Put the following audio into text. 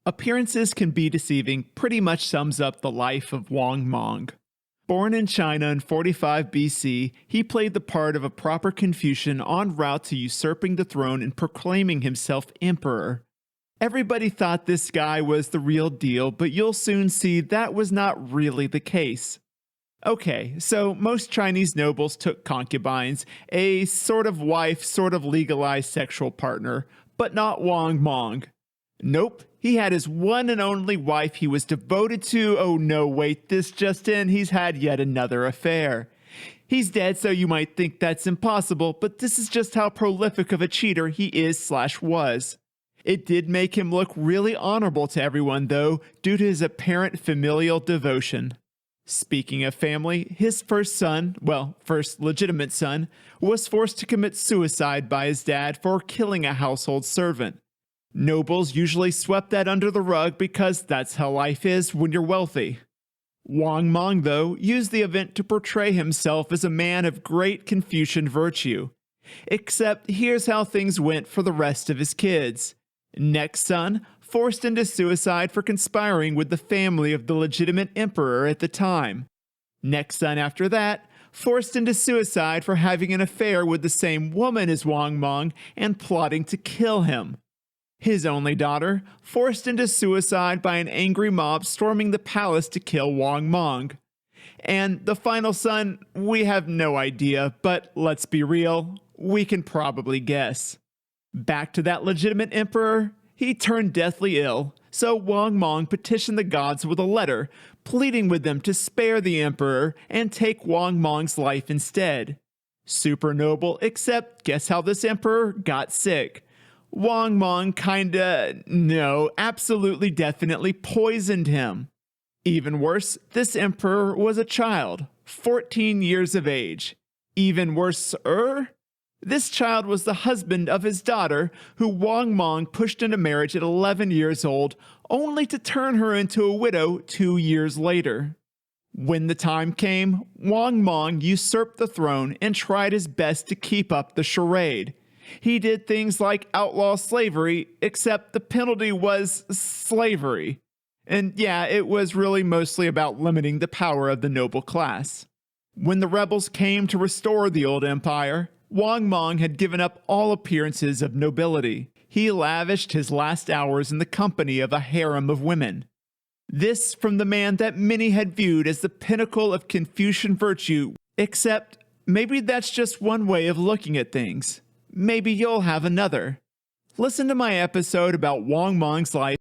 Appearances can be deceiving pretty much sums up the life of Wang Mang. Born in China in 45 BC, he played the part of a proper Confucian en route to usurping the throne and proclaiming himself emperor. Everybody thought this guy was the real deal, but you'll soon see that was not really the case. Okay, so most Chinese nobles took concubines, a sort of wife, sort of legalized sexual partner, but not Wang Mang. Nope, he had his one and only wife he was devoted to. Oh no, wait, this just in, he's had yet another affair. He's dead, so you might think that's impossible, but this is just how prolific of a cheater he is/was. It did make him look really honorable to everyone, though, due to his apparent familial devotion. Speaking of family, his first legitimate son, was forced to commit suicide by his dad for killing a household servant. Nobles usually swept that under the rug because that's how life is when you're wealthy. Wang Mang, though, used the event to portray himself as a man of great Confucian virtue. Except here's how things went for the rest of his kids. Next son, forced into suicide for conspiring with the family of the legitimate emperor at the time. Next son after that, forced into suicide for having an affair with the same woman as Wang Mang and plotting to kill him. His only daughter, forced into suicide by an angry mob storming the palace to kill Wang Mang. And the final son, we have no idea, but let's be real, we can probably guess. Back to that legitimate emperor, he turned deathly ill, so Wang Mang petitioned the gods with a letter, pleading with them to spare the emperor and take Wang Mang's life instead. Super noble, except guess how this emperor got sick? Wang Mang absolutely definitely poisoned him. Even worse, this emperor was a child, 14 years of age. Even worse-er? This child was the husband of his daughter, who Wang Mang pushed into marriage at 11 years old, only to turn her into a widow 2 years later. When the time came, Wang Mang usurped the throne and tried his best to keep up the charade. He did things like outlaw slavery, except the penalty was slavery. And yeah, it was really mostly about limiting the power of the noble class. When the rebels came to restore the old empire, Wang Mang had given up all appearances of nobility. He lavished his last hours in the company of a harem of women. This from the man that many had viewed as the pinnacle of Confucian virtue, except maybe that's just one way of looking at things. Maybe you'll have another. Listen to my episode about Wang Mang's life